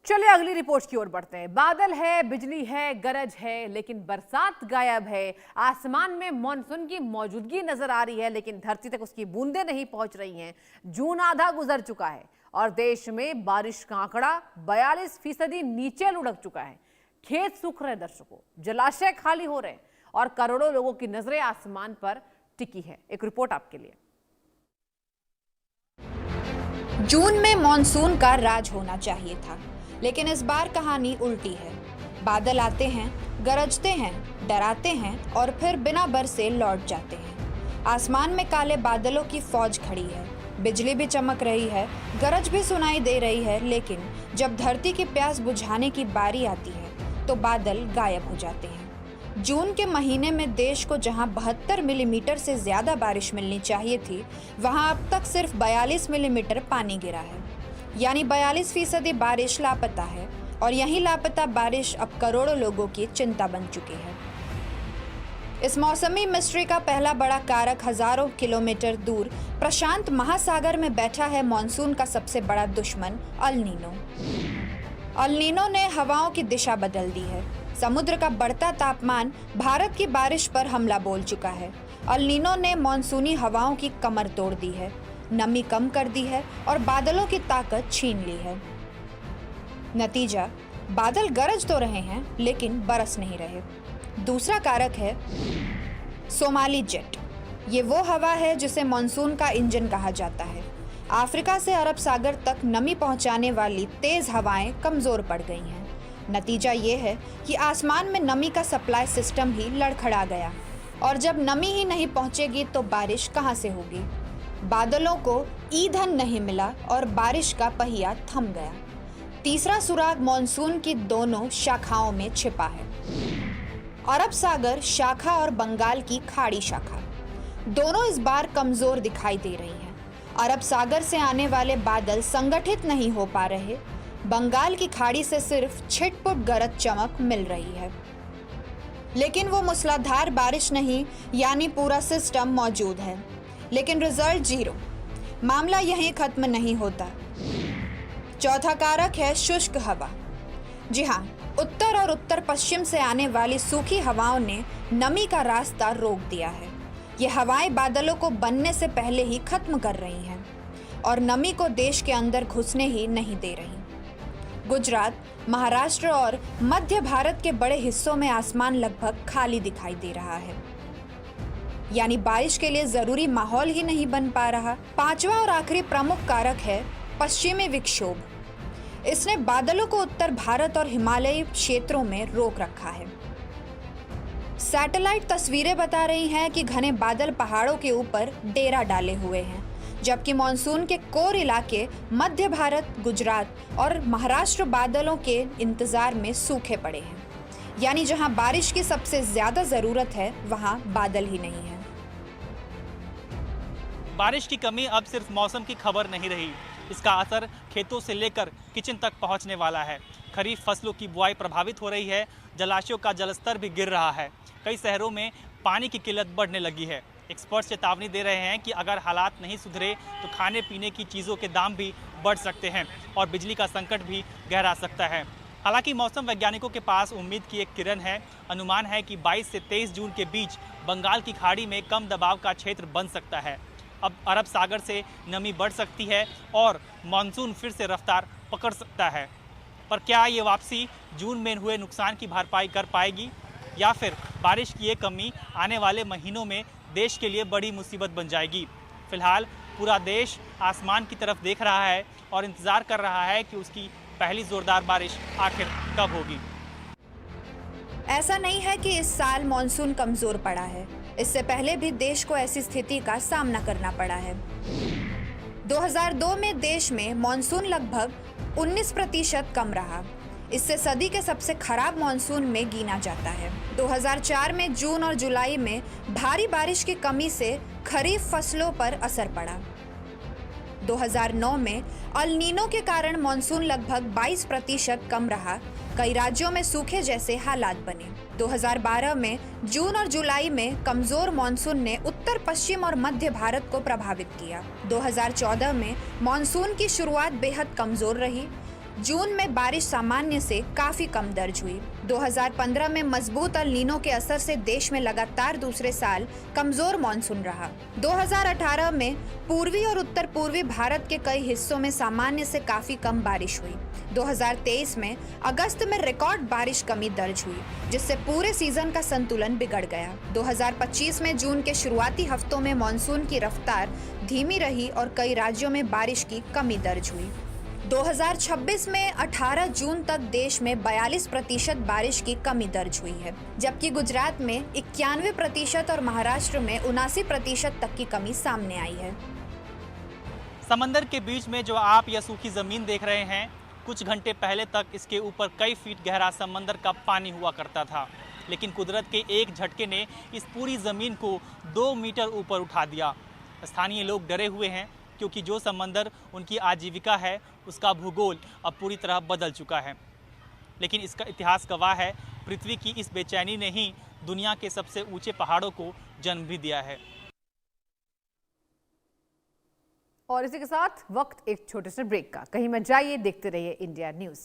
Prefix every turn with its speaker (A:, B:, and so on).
A: चलिए अगली रिपोर्ट की ओर बढ़ते हैं। बादल है, बिजली है, गरज है, लेकिन बरसात गायब है। आसमान में मॉनसून की मौजूदगी नजर आ रही है, लेकिन धरती तक उसकी बूंदें नहीं पहुंच रही हैं। जून आधा गुजर चुका है और देश में बारिश का आंकड़ा 42% नीचे लुढ़क चुका है। खेत सूख रहे दर्शकों, जलाशय खाली हो रहे और करोड़ों लोगों की नजरें आसमान पर टिकी है। एक रिपोर्ट आपके लिए।
B: जून में मॉनसून का राज होना चाहिए था, लेकिन इस बार कहानी उल्टी है। बादल आते हैं, गरजते हैं, डराते हैं और फिर बिना बरसे लौट जाते हैं। आसमान में काले बादलों की फौज खड़ी है, बिजली भी चमक रही है, गरज भी सुनाई दे रही है, लेकिन जब धरती की प्यास बुझाने की बारी आती है तो बादल गायब हो जाते हैं। जून के महीने में देश को जहां 72 मिलीमीटर से ज्यादा बारिश मिलनी चाहिए थी, वहां अब तक सिर्फ 42 मिलीमीटर पानी गिरा है। यानी 42% बारिश लापता है और यही लापता बारिश अब करोड़ों लोगों की चिंता बन चुकी है। इस मौसमी मिस्ट्री का पहला बड़ा कारक हजारों किलोमीटर दूर प्रशांत महासागर में बैठा है मॉनसून का सबसे बड़ा दुश्मन अल नीनो। अल नीनो ने हवाओं की दिशा बदल दी है। समुद्र का बढ़ता तापमान भारत की बारिश पर हमला बोल चुका है। अल नीनो ने मॉनसूनी हवाओं की कमर तोड़ दी है, नमी कम कर दी है और बादलों की ताकत छीन ली है। नतीजा, बादल गरज तो रहे हैं लेकिन बरस नहीं रहे। दूसरा कारक है सोमाली जेट। ये वो हवा है जिसे मॉनसून का इंजन कहा जाता है। अफ्रीका से अरब सागर तक नमी पहुंचाने वाली तेज हवाएं कमजोर पड़ गई हैं। नतीजा ये है कि आसमान में नमी का सप्लाई सिस्टम ही लड़खड़ा गया, और जब नमी ही नहीं पहुंचेगी तो बारिश कहां से होगी। बादलों को ईंधन नहीं मिला और बारिश का पहिया थम गया। तीसरा सुराग मॉनसून की दोनों शाखाओं में छिपा है। अरब सागर शाखा और बंगाल की खाड़ी शाखा दोनों इस बार कमजोर दिखाई दे रही हैं। अरब सागर से आने वाले बादल संगठित नहीं हो पा रहे। बंगाल की खाड़ी से सिर्फ छिटपुट गरज चमक मिल रही है, लेकिन वो मूसलाधार बारिश नहीं, यानी पूरा सिस्टम मौजूद है, लेकिन रिजल्ट जीरो। मामला यहीं खत्म नहीं होता। चौथा कारक है शुष्क हवा। जी हाँ, उत्तर और उत्तर पश्चिम से आने वाली सूखी हवाओं ने नमी का रास्ता रोक दिया है। ये हवाएं बादलों को बनने से पहले ही खत्म कर रही हैं और नमी को देश के अंदर घुसने ही नहीं दे रही। गुजरात, महाराष्ट्र और मध्य भारत के बड़े हिस्सों में आसमान लगभग खाली दिखाई दे रहा है, यानी बारिश के लिए जरूरी माहौल ही नहीं बन पा रहा। पांचवा और आखिरी प्रमुख कारक है पश्चिमी विक्षोभ। इसने बादलों को उत्तर भारत और हिमालयी क्षेत्रों में रोक रखा है। सैटेलाइट तस्वीरें बता रही हैं कि घने बादल पहाड़ों के ऊपर डेरा डाले हुए हैं, जबकि मॉनसून के कोर इलाके मध्य भारत, गुजरात और महाराष्ट्र बादलों के इंतजार में सूखे पड़े हैं। यानी जहां बारिश की सबसे ज्यादा जरूरत है, वहां बादल ही नहीं है।
C: बारिश की कमी अब सिर्फ मौसम की खबर नहीं रही, इसका असर खेतों से लेकर किचन तक पहुंचने वाला है। खरीफ फसलों की बुआई प्रभावित हो रही है, जलाशयों का जलस्तर भी गिर रहा है। कई शहरों में पानी की किल्लत बढ़ने लगी है। एक्सपर्ट्स चेतावनी दे रहे हैं कि अगर हालात नहीं सुधरे तो खाने पीने की चीज़ों के दाम भी बढ़ सकते हैं और बिजली का संकट भी गहरा सकता है। हालांकि मौसम वैज्ञानिकों के पास उम्मीद की एक किरण है। अनुमान है कि 22 से 23 जून के बीच बंगाल की खाड़ी में कम दबाव का क्षेत्र बन सकता है। अब अरब सागर से नमी बढ़ सकती है और मानसून फिर से रफ्तार पकड़ सकता है। पर क्या ये वापसी जून में हुए नुकसान की भरपाई कर पाएगी, या फिर बारिश की ये कमी आने वाले महीनों में देश के लिए बड़ी मुसीबत बन जाएगी। फिलहाल पूरा देश आसमान की तरफ देख रहा है और इंतज़ार कर रहा है कि उसकी पहली ज़ोरदार बारिश आखिर कब होगी।
B: ऐसा नहीं है कि इस साल मॉनसून कमजोर पड़ा है। इससे पहले भी देश को ऐसी स्थिति का सामना करना पड़ा है। 2002 में देश में मॉनसून लगभग 19% कम रहा। इससे सदी के सबसे खराब मॉनसून में गिना जाता है। 2004 में जून और जुलाई में भारी बारिश की कमी से खरीफ फसलों पर असर पड़ा। 2009 में अल नीनो के कारण मॉनसून लगभग 22% कम रहा। कई राज्यों में सूखे जैसे हालात बने। 2012 में जून और जुलाई में कमजोर मॉनसून ने उत्तर पश्चिम और मध्य भारत को प्रभावित किया। 2014 में मॉनसून की शुरुआत बेहद कमजोर रही। जून में बारिश सामान्य से काफी कम दर्ज हुई। 2015 में मजबूत अल नीनो के असर से देश में लगातार दूसरे साल कमजोर मानसून रहा। 2018 में पूर्वी और उत्तर पूर्वी भारत के कई हिस्सों में सामान्य से काफी कम बारिश हुई। 2023 में अगस्त में रिकॉर्ड बारिश कमी दर्ज हुई, जिससे पूरे सीजन का संतुलन बिगड़ गया। 2025 में जून के शुरुआती हफ्तों में मानसून की रफ्तार धीमी रही और कई राज्यों में बारिश की कमी दर्ज हुई। 2026 में 18 जून तक देश में 42% बारिश की कमी दर्ज हुई है, जबकि गुजरात में 91% और महाराष्ट्र में 79% तक की कमी सामने आई है।
C: समंदर के बीच में जो आप यह सूखी जमीन देख रहे हैं, कुछ घंटे पहले तक इसके ऊपर कई फीट गहरा समंदर का पानी हुआ करता था, लेकिन कुदरत के एक झटके ने इस पूरी जमीन को 2 मीटर ऊपर उठा दिया। स्थानीय लोग डरे हुए हैं क्योंकि जो समंदर उनकी आजीविका है उसका भूगोल अब पूरी तरह बदल चुका है। लेकिन इसका इतिहास गवाह है, पृथ्वी की इस बेचैनी ने ही दुनिया के सबसे ऊंचे पहाड़ों को जन्म भी दिया है।
A: और इसी के साथ वक्त एक छोटे से ब्रेक का। कहीं मत जाइए, देखते रहिए इंडिया न्यूज।